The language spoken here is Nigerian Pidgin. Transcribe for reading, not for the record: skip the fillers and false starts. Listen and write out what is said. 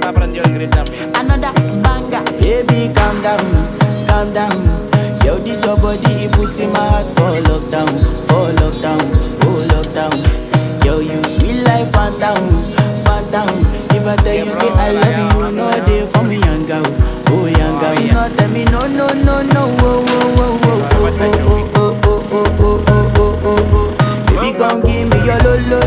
me prendió el grill también. Another banger. Baby, calm down, calm down. Yo, this your body, it puts in my heart for lockdown, oh lockdown. Yo, you sweet life, phantom, phantom. If I tell you say I love you, no day for me, young girl, oh young girl. No tell me no, no, no, no, oh, oh, oh, oh, oh, oh, oh, oh, oh, oh, oh, oh, oh, oh. Baby, come give me your lo, lo,